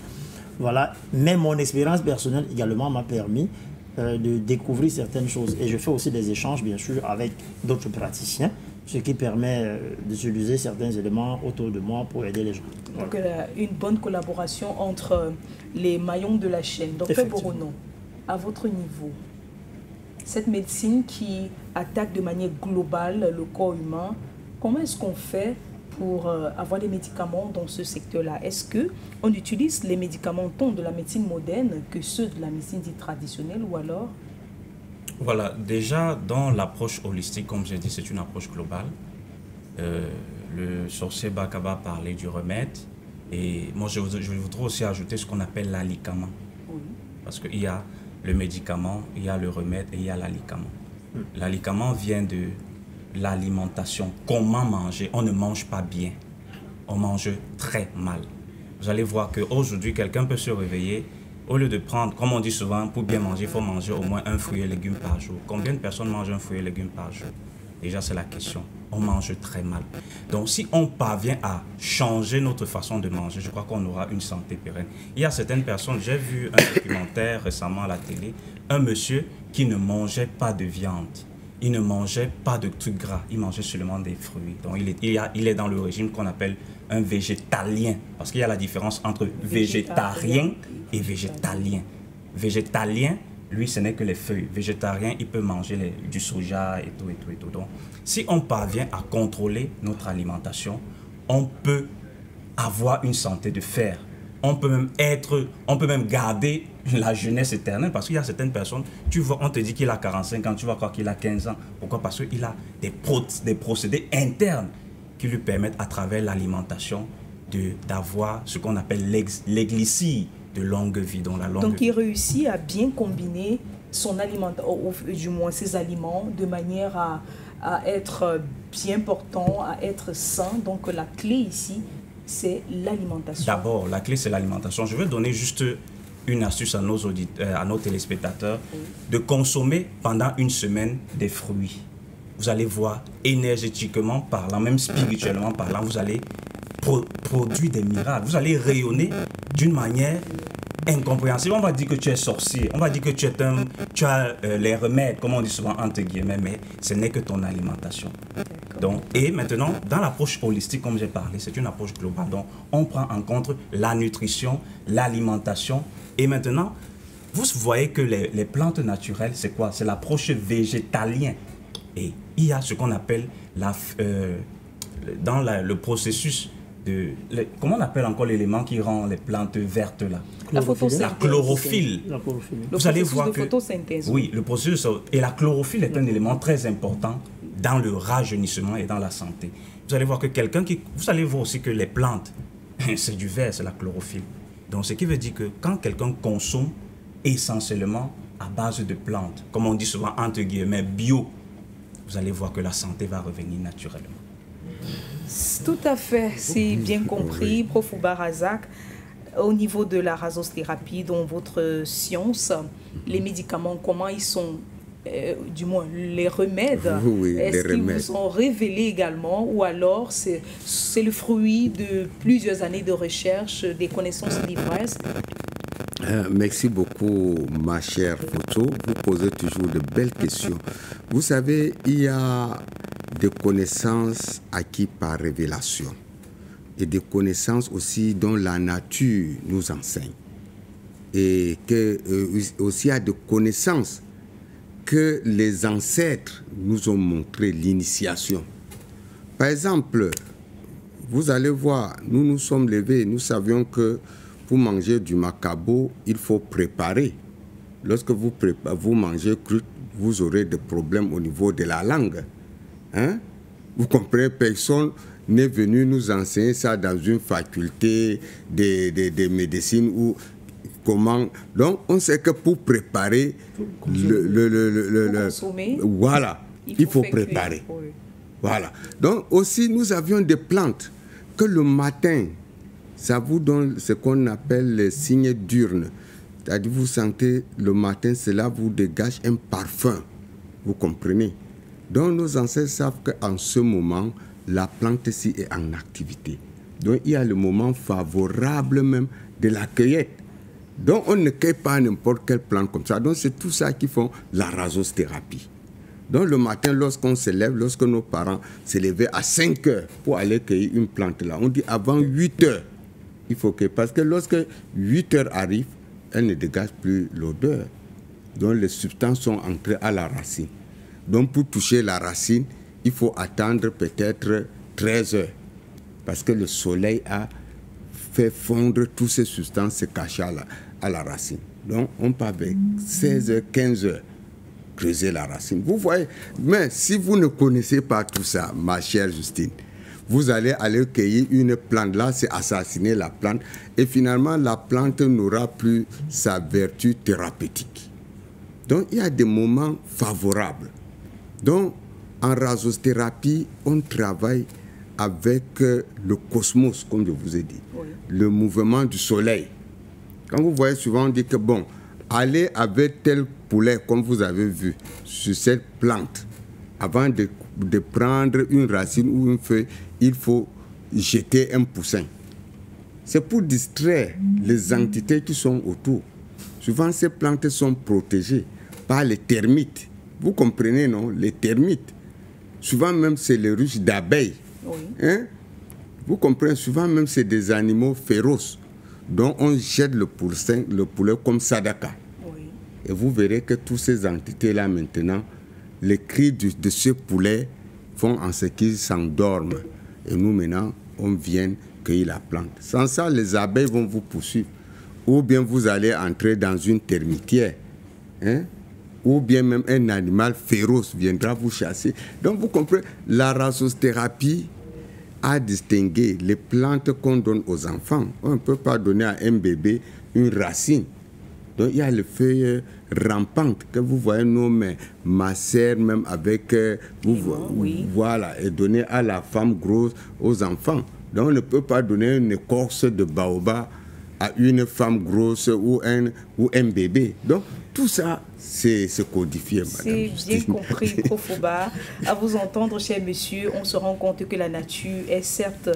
Voilà. Mais mon expérience personnelle également m'a permis de découvrir certaines choses. Et je fais aussi des échanges, bien sûr, avec d'autres praticiens, ce qui permet d'utiliser certains éléments autour de moi pour aider les gens. Donc, une bonne collaboration entre les maillons de la chaîne. Docteur Borono, à votre niveau, cette médecine qui attaque de manière globale le corps humain, comment est-ce qu'on fait pour avoir des médicaments dans ce secteur-là? Est-ce qu'on utilise les médicaments tant de la médecine moderne que ceux de la médecine dite traditionnelle ou alors? Voilà, déjà dans l'approche holistique, comme j'ai dit, c'est une approche globale. Le sorcier Bakaba parlait du remède et moi je voudrais aussi ajouter ce qu'on appelle l'alicament. Oui. Parce qu'il y a le médicament, il y a le remède et il y a l'alicament. L'alicament vient de l'alimentation. Comment manger? On ne mange pas bien, on mange très mal. Vous allez voir qu'aujourd'hui, quelqu'un peut se réveiller, au lieu de prendre, comme on dit souvent, pour bien manger, il faut manger au moins un fruit et légumes par jour. Combien de personnes mangent un fruit et légumes par jour? Déjà, c'est la question. On mange très mal. Donc, si on parvient à changer notre façon de manger, je crois qu'on aura une santé pérenne. Il y a certaines personnes, j'ai vu un documentaire récemment à la télé, un monsieur qui ne mangeait pas de viande. Il ne mangeait pas de trucs gras, il mangeait seulement des fruits. Donc, il est dans le régime qu'on appelle un végétalien. Parce qu'il y a la différence entre végétarien et végétalien. Végétalien, lui, ce n'est que les feuilles. Végétarien, il peut manger du soja et tout, et tout, et tout. Donc, si on parvient à contrôler notre alimentation, on peut avoir une santé de fer. On peut même garder la jeunesse éternelle parce qu'il y a certaines personnes, tu vois, on te dit qu'il a 45 ans, tu vas croire qu'il a 15 ans. Pourquoi? Parce qu'il a des procédés internes qui lui permettent à travers l'alimentation d'avoir ce qu'on appelle l'églicie de longue vie. Donc il réussit à bien combiner son alimentation, du moins ses aliments, de manière à être bien portant, à être sain. Donc la clé ici, c'est l'alimentation. D'abord, la clé, c'est l'alimentation. Je vais donner juste une astuce à nos téléspectateurs, de consommer pendant une semaine des fruits. Vous allez voir, énergétiquement parlant, même spirituellement parlant, vous allez produire des miracles. Vous allez rayonner d'une manière incompréhensible. On va dire que tu es sorcier, on va dire que tu as les remèdes, comme on dit souvent entre guillemets, mais ce n'est que ton alimentation. Donc, et maintenant, dans l'approche holistique, comme j'ai parlé, c'est une approche globale. Donc, on prend en compte la nutrition, l'alimentation. Et maintenant, vous voyez que les plantes naturelles, c'est quoi? C'est l'approche végétalienne. Et il y a ce qu'on appelle dans le processus comment on appelle encore l'élément qui rend les plantes vertes là? La photosynthèse. La chlorophylle. Vous allez voir que photosynthèse. Oui, le processus. Et la chlorophylle est un élément très important dans le rajeunissement et dans la santé. Vous allez voir que vous allez voir aussi que les plantes, c'est du vert, c'est la chlorophylle. Donc, ce qui veut dire que quand quelqu'un consomme essentiellement à base de plantes, comme on dit souvent entre guillemets bio, vous allez voir que la santé va revenir naturellement. Tout à fait, c'est bien compris, Prof. Barazak. Au niveau de la razosthérapie, dans votre science, les médicaments, comment ils sont, du moins les remèdes, est-ce qu'ils vous sont révélés également, ou alors c'est le fruit de plusieurs années de recherche, des connaissances diverses? Merci beaucoup, ma chère Photo. Vous posez toujours de belles questions. Vous savez, il y a des connaissances acquises par révélation et des connaissances aussi dont la nature nous enseigne. Et aussi il y a des connaissances que les ancêtres nous ont montré l'initiation. Par exemple, vous allez voir, nous nous sommes levés, nous savions que pour manger du macabo, il faut préparer. Lorsque vous mangez cru, vous aurez des problèmes au niveau de la langue. Hein? Vous comprenez, personne n'est venu nous enseigner ça dans une faculté de médecine ou comment. Donc, on sait que pour préparer consommer, voilà, il faut préparer. Oui. Voilà. Donc, aussi, nous avions des plantes que le matin, ça vous donne ce qu'on appelle les signes diurnes. C'est-à-dire, vous sentez le matin, cela vous dégage un parfum. Vous comprenez? Donc, nos ancêtres savent qu'en ce moment, la plante-ci est en activité. Donc, il y a le moment favorable même de la cueillette. Donc, on ne cueille pas n'importe quelle plante comme ça. Donc, c'est tout ça qui font la razosthérapie. Donc, le matin, lorsqu'on se lève, lorsque nos parents se levaient à 5 heures pour aller cueillir une plante là, on dit avant 8 heures, il faut que, parce que lorsque 8 heures arrivent, elle ne dégage plus l'odeur. Donc, les substances sont entrées à la racine. Donc, pour toucher la racine, il faut attendre peut-être 13 heures. Parce que le soleil a fait fondre toutes ces substances se cachées à la racine. Donc, on peut avec 16 heures, 15 heures creuser la racine. Vous voyez, mais si vous ne connaissez pas tout ça, ma chère Justine, vous allez cueillir une plante là, c'est assassiner la plante. Et finalement, la plante n'aura plus sa vertu thérapeutique. Donc, il y a des moments favorables. Donc, en razosthérapie, on travaille avec le cosmos, comme je vous ai dit, oui. Le mouvement du soleil. Quand vous voyez souvent, on dit que bon, allez avec tel poulet, comme vous avez vu, sur cette plante, avant de prendre une racine ou une feuille, il faut jeter un poussin. C'est pour distraire les entités qui sont autour. Souvent, ces plantes sont protégées par les termites. Vous comprenez, non? Les termites. Souvent même, c'est les ruches d'abeilles. Oui. Hein? Vous comprenez, souvent même, c'est des animaux féroces. Donc, on jette le poulet comme sadaka. Oui. Et vous verrez que toutes ces entités-là, maintenant, les cris de ce poulet font en ce qu'ils s'endorment. Et nous, maintenant, on vient cueillir la plante. Sans ça, les abeilles vont vous poursuivre. Ou bien vous allez entrer dans une termitière. Hein? Ou bien même un animal féroce viendra vous chasser. Donc, vous comprenez, la razosthérapie a distingué les plantes qu'on donne aux enfants. On ne peut pas donner à un bébé une racine. Donc, il y a les feuilles rampantes que vous voyez nos mains, ma sœur même avec, oui. Voilà, et donner à la femme grosse, aux enfants. Donc, on ne peut pas donner une écorce de baobab à une femme grosse ou un bébé. Donc, tout ça, c'est codifié, madame. C'est bien compris, Prof Oba. À vous entendre, cher monsieur, on se rend compte que la nature est certes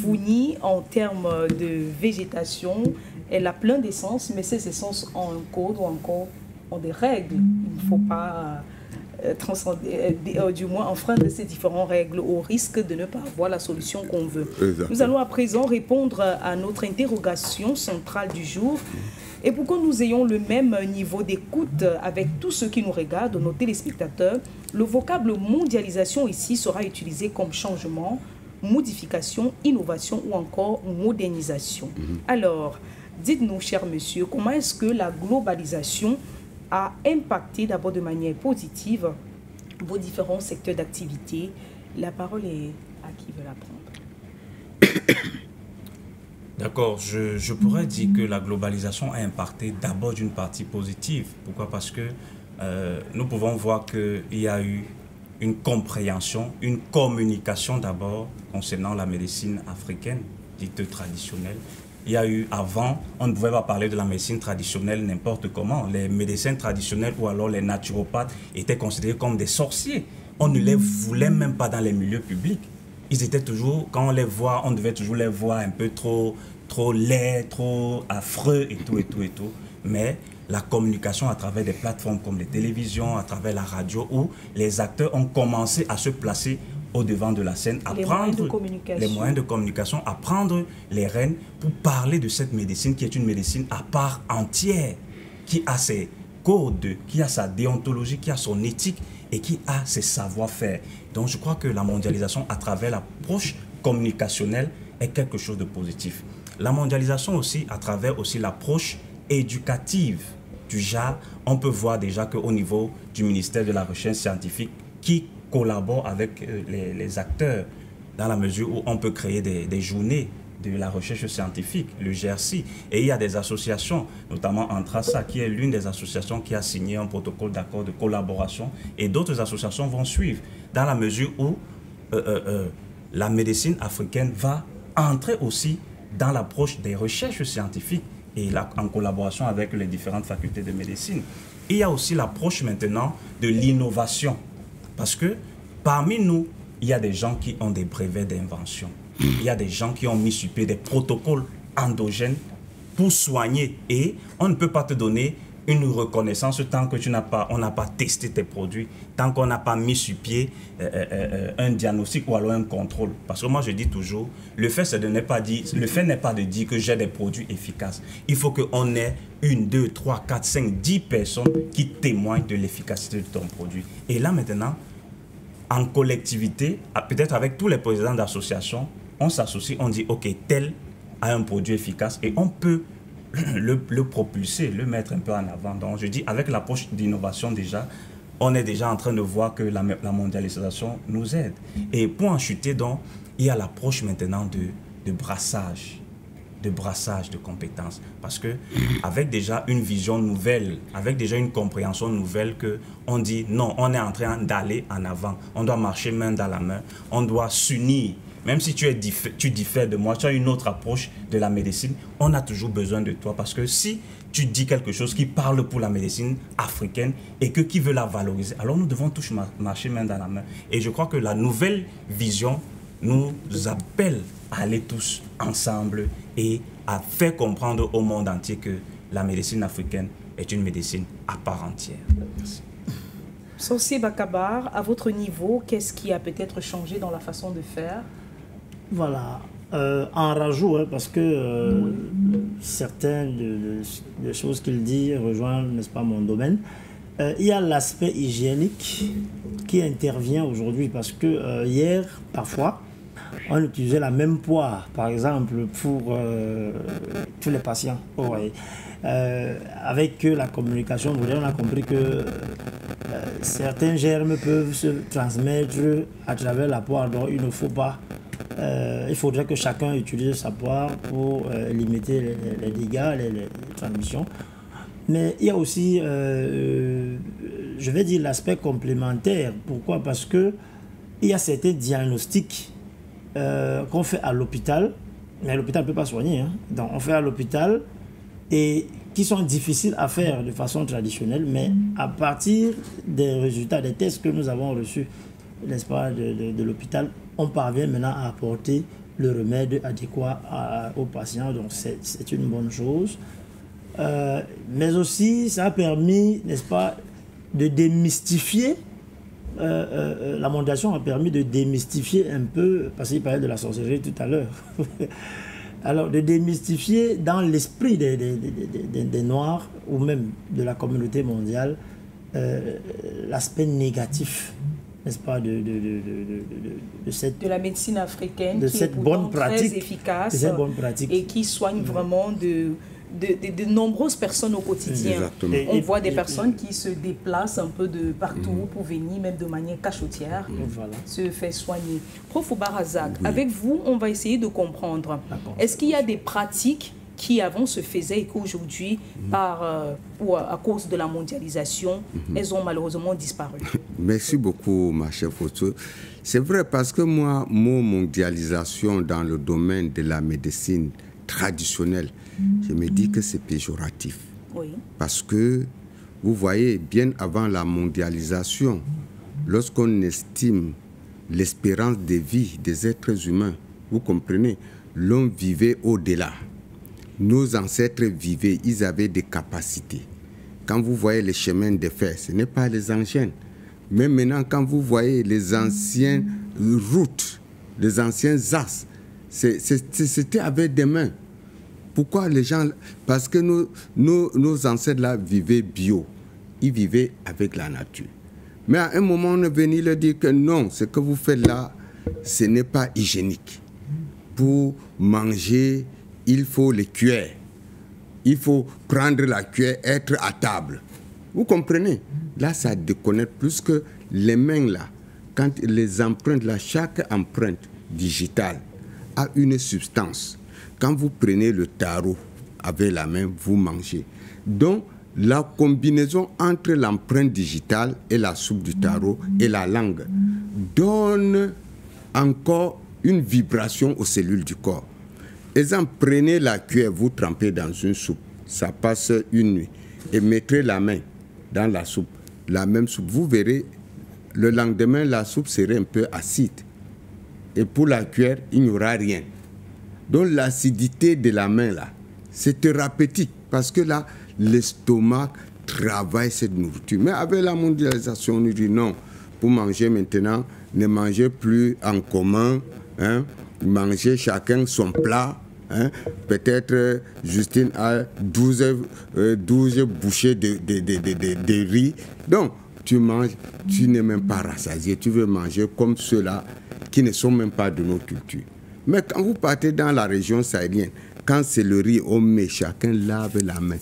fournie en termes de végétation. Elle a plein d'essences, mais ces essences ont un code ou encore ont des règles. Il ne faut pas transcender, du moins enfreindre ces différentes règles au risque de ne pas avoir la solution qu'on veut. Exactement. Nous allons à présent répondre à notre interrogation centrale du jour. Et pour que nous ayons le même niveau d'écoute avec tous ceux qui nous regardent, nos téléspectateurs, le vocable mondialisation ici sera utilisé comme changement, modification, innovation ou encore modernisation. Alors, dites-nous, cher monsieur, comment est-ce que la globalisation a impacté d'abord de manière positive vos différents secteurs d'activité? La parole est à qui veut la prendre. D'accord, je pourrais dire que la globalisation a impacté d'abord d'une partie positive. Pourquoi? Parce que nous pouvons voir qu'il y a eu une compréhension, une communication d'abord concernant la médecine africaine, dite traditionnelle. Il y a eu, avant, on ne pouvait pas parler de la médecine traditionnelle n'importe comment. Les médecins traditionnels ou alors les naturopathes étaient considérés comme des sorciers. On ne les voulait même pas dans les milieux publics. Ils étaient toujours, quand on les voit, on devait toujours les voir un peu trop laids, trop affreux et tout. Mais la communication à travers des plateformes comme les télévisions, à travers la radio, où les acteurs ont commencé à se placer au devant de la scène, à prendre les moyens de communication, à prendre les rênes pour parler de cette médecine qui est une médecine à part entière, qui a ses codes, qui a sa déontologie, qui a son éthique et qui a ses savoir-faire. Donc je crois que la mondialisation à travers l'approche communicationnelle est quelque chose de positif. La mondialisation aussi à travers aussi l'approche éducative du genre, on peut voir déjà qu'au niveau du ministère de la Recherche scientifique qui collabore avec les acteurs dans la mesure où on peut créer des journées de la recherche scientifique, le GRC. Et il y a des associations, notamment Antrasa, qui est l'une des associations qui a signé un protocole d'accord de collaboration, et d'autres associations vont suivre, dans la mesure où la médecine africaine va entrer aussi dans l'approche des recherches scientifiques et en collaboration avec les différentes facultés de médecine. Il y a aussi l'approche maintenant de l'innovation. Parce que parmi nous, il y a des gens qui ont des brevets d'invention. Il y a des gens qui ont mis sur pied des protocoles endogènes pour soigner. Et on ne peut pas te donner une reconnaissance tant que on n'a pas testé tes produits, tant qu'on n'a pas mis sur pied un diagnostic ou alors un contrôle. Parce que moi, je dis toujours, le fait n'est pas de dire que j'ai des produits efficaces. Il faut qu'on ait 1, 2, 3, 4, 5, 10 personnes qui témoignent de l'efficacité de ton produit. Et là, maintenant, en collectivité, peut-être avec tous les présidents d'associations, on s'associe, on dit, OK, tel a un produit efficace et on peut le propulser, le mettre un peu en avant. Donc, je dis, avec l'approche d'innovation déjà, on est déjà en train de voir que la mondialisation nous aide. Et pour en chuter, donc, il y a l'approche maintenant de brassage de compétences. Parce que avec déjà une vision nouvelle, avec déjà une compréhension nouvelle que on dit non, on est en train d'aller en avant. On doit marcher main dans la main. On doit s'unir. Même si tu diffères de moi, tu as une autre approche de la médecine, on a toujours besoin de toi. Parce que si tu dis quelque chose qui parle pour la médecine africaine et qui veut la valoriser, alors nous devons tous marcher main dans la main. Et je crois que la nouvelle vision nous appelle à aller tous ensemble et à faire comprendre au monde entier que la médecine africaine est une médecine à part entière. Merci. Sorcier Bakabar, à votre niveau, qu'est-ce qui a peut-être changé dans la façon de faire? Voilà, en rajout, parce que certaines des choses qu'il dit rejoignent, n'est-ce pas, mon domaine. Il y a l'aspect hygiénique qui intervient aujourd'hui parce que hier, parfois, on utilisait la même poire, par exemple, pour tous les patients. Avec la communication, on a compris que certains germes peuvent se transmettre à travers la poire, donc il ne faut pas. Il faudrait que chacun utilise sa poire pour limiter les dégâts, les transmissions. Mais il y a aussi, je vais dire, l'aspect complémentaire. Pourquoi? Parce qu'il y a certains diagnostics qu'on fait à l'hôpital Mais l'hôpital ne peut pas soigner. Hein. Donc on fait à l'hôpital et qui sont difficiles à faire de façon traditionnelle, mais à partir des résultats des tests que nous avons reçus, n'est-ce pas, de l'hôpital, on parvient maintenant à apporter le remède adéquat aux patients. Donc c'est une bonne chose. Mais aussi, ça a permis, n'est-ce pas, de démystifier. La mondialisation a permis de démystifier un peu, parce qu'il parlait de la sorcellerie tout à l'heure. Alors, de démystifier dans l'esprit des Noirs, ou même de la communauté mondiale, l'aspect négatif, n'est-ce pas, de la médecine africaine, de qui cette est bonne pratique, très efficace, de cette bonne pratique, et qui soigne vraiment de nombreuses personnes au quotidien. Exactement. On voit des personnes qui se déplacent un peu de partout pour venir, même de manière cachotière, se faire soigner. Prof Oubarazak, avec vous, on va essayer de comprendre. Est-ce qu'il y a des pratiques qui avant se faisaient et qu'aujourd'hui, ou à cause de la mondialisation, elles ont malheureusement disparu? Merci beaucoup, ma chère Fosso. C'est vrai, parce que moi, mon mondialisation dans le domaine de la médecine traditionnelle, je me dis que c'est péjoratif. Oui. Parce que, vous voyez, bien avant la mondialisation, lorsqu'on estime l'espérance de vie des êtres humains, vous comprenez, l'homme vivait au-delà. Nos ancêtres vivaient, ils avaient des capacités. Quand vous voyez les chemins de fer, ce n'est pas les engins. Mais maintenant, quand vous voyez les anciennes routes, les anciens axes, c'était avec des mains. Pourquoi les gens... Parce que nos ancêtres là vivaient bio. Ils vivaient avec la nature. Mais à un moment, on est venu leur dire que non, ce que vous faites là, ce n'est pas hygiénique. Pour manger, il faut les cuillères. Il faut prendre la cuillère, être à table. Vous comprenez? Là, ça déconnecte plus que les mains là. Quand les empreintes là, chaque empreinte digitale a une substance. Quand vous prenez le taro avec la main, vous mangez. Donc, la combinaison entre l'empreinte digitale et la soupe du taro et la langue donne encore une vibration aux cellules du corps. Exemple, prenez la cuillère, vous trempez dans une soupe. Ça passe une nuit. Et mettez la main dans la soupe. La même soupe. Vous verrez, le lendemain, la soupe serait un peu acide. Et pour la cuillère, il n'y aura rien. Donc l'acidité de la main, là, c'est thérapeutique. Parce que là, l'estomac travaille cette nourriture. Mais avec la mondialisation, on nous dit non. Pour manger maintenant, ne mangez plus en commun. Hein, mangez chacun son plat. Hein. Peut-être Justine a 12 bouchées de riz. Donc, tu manges, tu n'es même pas rassasié. Tu veux manger comme ceux-là qui ne sont même pas de nos cultures. Mais quand vous partez dans la région sahélienne, quand c'est le riz, on met, chacun lave la main,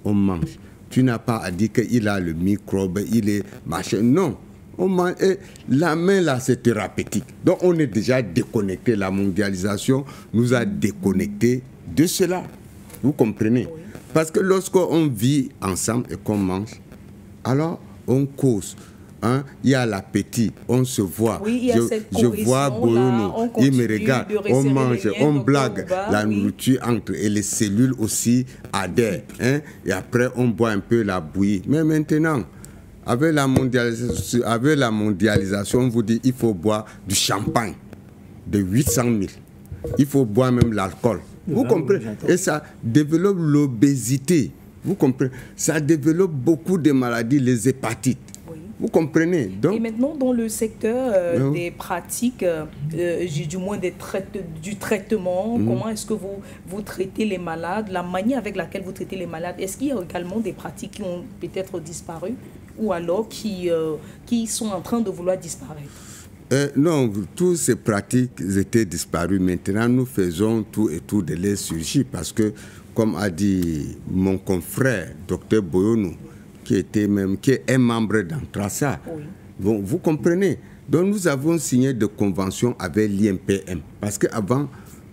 on mange. Tu n'as pas à dire qu'il a le microbe, il est machin. Non, on mange. Et la main là, c'est thérapeutique. Donc on est déjà déconnecté. La mondialisation nous a déconnectés de cela. Vous comprenez? Parce que lorsqu'on vit ensemble et qu'on mange, alors on cause. Hein, il y a l'appétit, on se voit. Oui, je vois Boyono, il me regarde, on mange, on blague. La nourriture entre et les cellules aussi adhèrent. Hein, et après, on boit un peu la bouillie. Mais maintenant, avec la mondialisation, on vous dit il faut boire du champagne de 800 000. Il faut boire même l'alcool. Vous comprenez? Et ça développe l'obésité. Vous comprenez? Ça développe beaucoup de maladies, les hépatites. Vous comprenez? Donc, et maintenant, dans le secteur des pratiques, du moins du traitement, comment est-ce que vous traitez les malades, la manière avec laquelle vous traitez les malades, est-ce qu'il y a également des pratiques qui ont peut-être disparu ou alors qui sont en train de vouloir disparaître? Non, toutes ces pratiques étaient disparues. Maintenant, nous faisons tout et tout de les surgir parce que, comme a dit mon confrère, Dr Boyono, qui est un membre d'Antrasa. Oui. Bon, vous comprenez? Donc nous avons signé des conventions avec l'INPM. Parce qu'avant,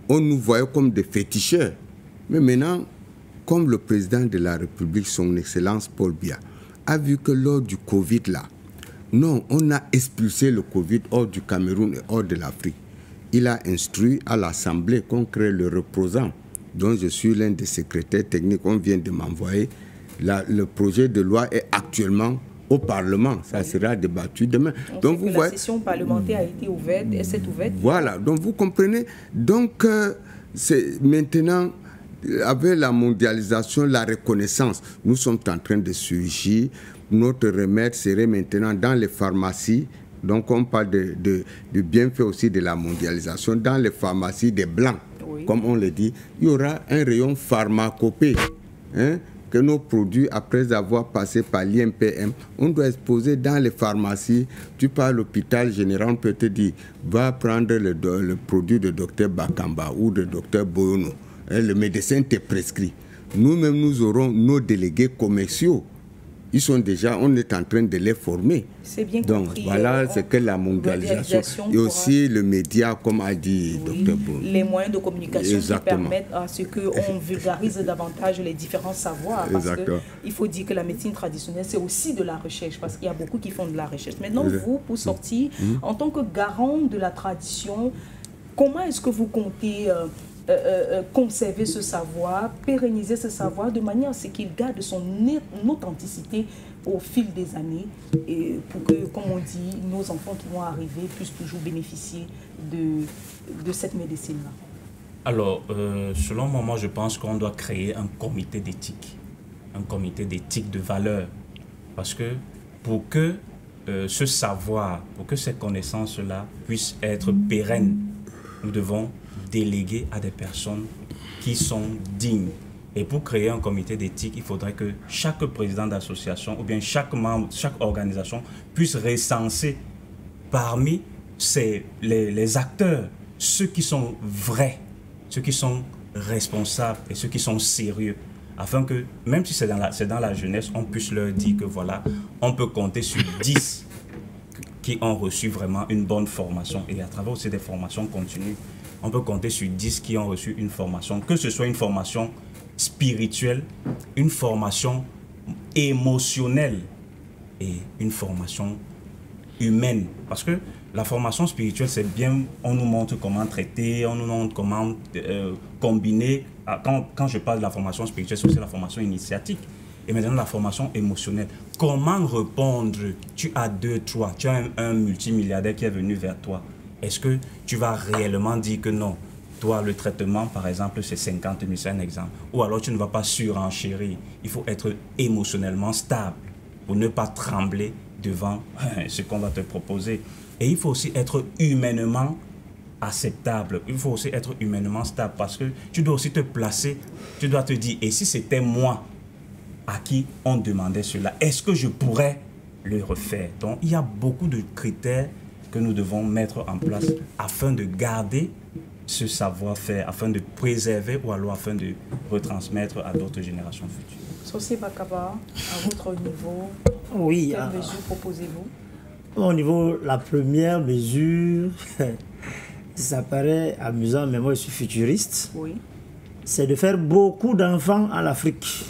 on nous voyait comme des féticheurs. Mais maintenant, comme le président de la République, son Excellence Paul Biya, a vu que lors du Covid, là, non, on a expulsé le Covid hors du Cameroun et hors de l'Afrique. il a instruit à l'Assemblée qu'on crée le reposant, dont je suis l'un des secrétaires techniques. On vient de m'envoyer. Le projet de loi est actuellement au Parlement. Ça sera débattu demain. Donc vous voyez, la session parlementaire a été ouverte et s'est ouverte. Voilà, donc vous comprenez. Donc c'est maintenant, avec la mondialisation, la reconnaissance, nous sommes en train de surgir. Notre remède serait maintenant dans les pharmacies. Donc on parle du bienfait aussi de la mondialisation. Dans les pharmacies des Blancs, comme on le dit, il y aura un rayon pharmacopée. Que nos produits, après avoir passé par l'INPM, on doit exposer dans les pharmacies. Tu pars à l'hôpital général, on peut te dire, va prendre le produit de Dr Bakamba ou de Dr Boyono. Le médecin te prescrit. Nous-mêmes, nous aurons nos délégués commerciaux. Ils sont déjà, on est en train de les former. C'est bien donc compris. Voilà, c'est que la mondialisation et aussi le média, comme a dit Dr Boyono. Les moyens de communication qui permettent à ce qu'on vulgarise davantage les différents savoirs. Parce qu'il faut dire que la médecine traditionnelle, c'est aussi de la recherche, parce qu'il y a beaucoup qui font de la recherche. Maintenant, vous, pour sortir, en tant que garant de la tradition, comment est-ce que vous comptez conserver ce savoir, pérenniser ce savoir de manière à ce qu'il garde son authenticité au fil des années et pour que, comme on dit, nos enfants qui vont arriver puissent toujours bénéficier de cette médecine-là? Alors, selon moi, je pense qu'on doit créer un comité d'éthique de valeur, parce que pour que ce savoir, pour que ces connaissances-là puissent être pérennes, nous devons déléguer à des personnes qui sont dignes. Et pour créer un comité d'éthique, il faudrait que chaque président d'association ou bien chaque membre, chaque organisation puisse recenser parmi les acteurs ceux qui sont vrais, ceux qui sont responsables et ceux qui sont sérieux, afin que, même si c'est dans la jeunesse, on puisse leur dire que voilà, on peut compter sur 10 qui ont reçu vraiment une bonne formation, et à travers aussi des formations continues, on peut compter sur 10 qui ont reçu une formation, que ce soit une formation spirituelle, une formation émotionnelle et une formation humaine. Parce que la formation spirituelle, c'est bien, on nous montre comment traiter, on nous montre comment combiner. Quand je parle de la formation spirituelle, c'est aussi la formation initiatique. Et maintenant, la formation émotionnelle. Comment répondre? Tu as tu as un multimilliardaire qui est venu vers toi. Est-ce que tu vas réellement dire que non? Toi, le traitement, par exemple, c'est 50 000, c'est un exemple. Ou alors, tu ne vas pas surenchérir. Il faut être émotionnellement stable pour ne pas trembler devant ce qu'on va te proposer. Et il faut aussi être humainement acceptable. Il faut aussi être humainement stable parce que tu dois aussi te placer. Tu dois te dire, et si c'était moi à qui on demandait cela, est-ce que je pourrais le refaire? Donc, il y a beaucoup de critères que nous devons mettre en place afin de garder ce savoir-faire, afin de préserver ou alors afin de retransmettre à d'autres générations futures. Sosé Bakaba, à votre niveau, quelles mesures proposez-vous? Au niveau, la première mesure, ça paraît amusant, mais moi je suis futuriste, c'est de faire beaucoup d'enfants en Afrique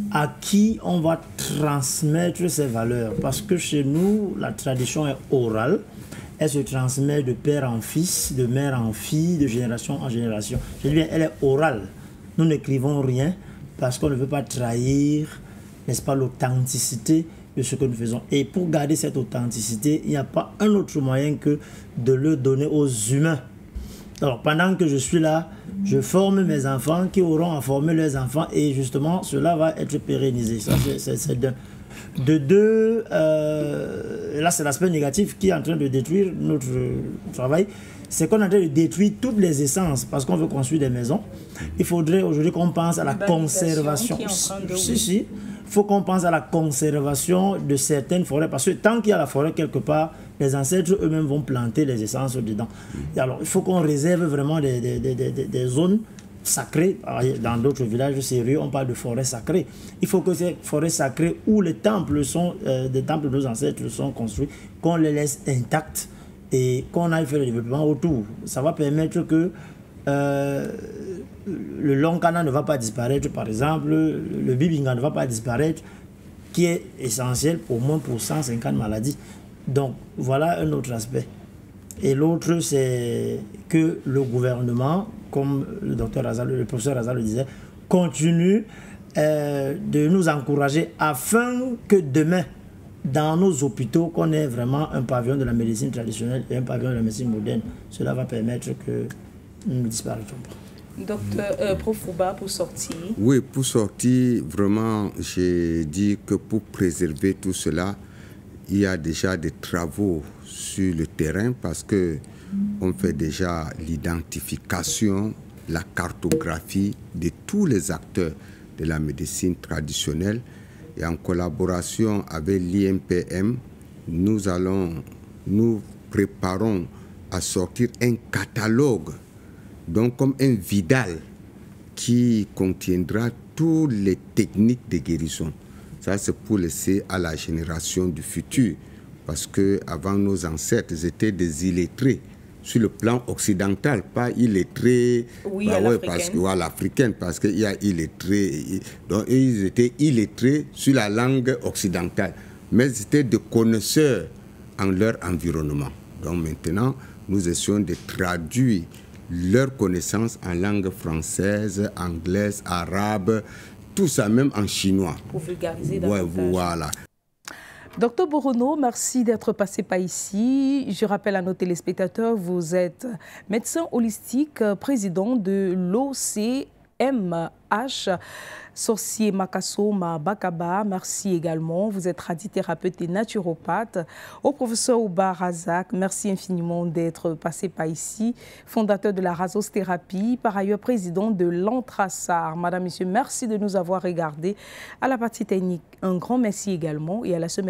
à qui on va transmettre ces valeurs. Parce que chez nous, la tradition est orale. Elle se transmet de père en fils, de mère en fille, de génération en génération. Je dis bien, elle est orale. Nous n'écrivons rien parce qu'on ne veut pas trahir, n'est-ce pas, l'authenticité de ce que nous faisons. Et pour garder cette authenticité, il n'y a pas un autre moyen que de le donner aux humains. Alors, pendant que je suis là, je forme mes enfants qui auront à former leurs enfants et justement, cela va être pérennisé. Ça, c'est de deux, là, c'est l'aspect négatif qui est en train de détruire notre travail. C'est qu'on est en train de détruire toutes les essences parce qu'on veut construire des maisons. Il faudrait aujourd'hui qu'on pense à la conservation. Il faut qu'on pense à la conservation de certaines forêts parce que tant qu'il y a la forêt quelque part, les ancêtres eux-mêmes vont planter les essences dedans. Et alors, il faut qu'on réserve vraiment des zones sacrées. Dans d'autres villages sérieux, on parle de forêts sacrées. Il faut que ces forêts sacrées où les temples sont, des temples de nos ancêtres sont construits, qu'on les laisse intacts et qu'on aille faire le développement autour. Ça va permettre que le Lonkana ne va pas disparaître, par exemple, le Bibinga ne va pas disparaître, qui est essentiel au moins pour 150 maladies. Donc, voilà un autre aspect. Et l'autre, c'est que le gouvernement, comme le professeur Azal le disait, continue de nous encourager afin que demain, dans nos hôpitaux, qu'on ait vraiment un pavillon de la médecine traditionnelle et un pavillon de la médecine moderne. Cela va permettre que nous ne disparaissons pas. Docteur Prof Fouba, pour sortir. Oui, pour sortir, vraiment, j'ai dit que pour préserver tout cela, il y a déjà des travaux sur le terrain parce qu'on fait déjà l'identification, la cartographie de tous les acteurs de la médecine traditionnelle. Et en collaboration avec l'INPM, nous préparons à sortir un catalogue, donc comme un Vidal, qui contiendra toutes les techniques de guérison. Ça, c'est pour laisser à la génération du futur, parce qu'avant, nos ancêtres étaient des illettrés sur le plan occidental, pas illettrés, oui, l'africaine, parce qu'il y a illettrés, donc ils étaient illettrés sur la langue occidentale, mais ils étaient des connaisseurs en leur environnement. Donc maintenant, nous essayons de traduire leurs connaissances en langue française, anglaise, arabe, tout ça, même en chinois. Pour vulgariser davantage. Voilà. Docteur Borono, merci d'être passé par ici. Je rappelle à nos téléspectateurs, vous êtes médecin holistique, président de l'OCMH, sorcier Makasso Bakaba. Merci également. Vous êtes radithérapeute et naturopathe. Au professeur Ouba Razak, merci infiniment d'être passé par ici. Fondateur de la Razosthérapie, par ailleurs président de l'Antrassar. Madame, Monsieur, merci de nous avoir regardés. À la partie technique, un grand merci également et à la semaine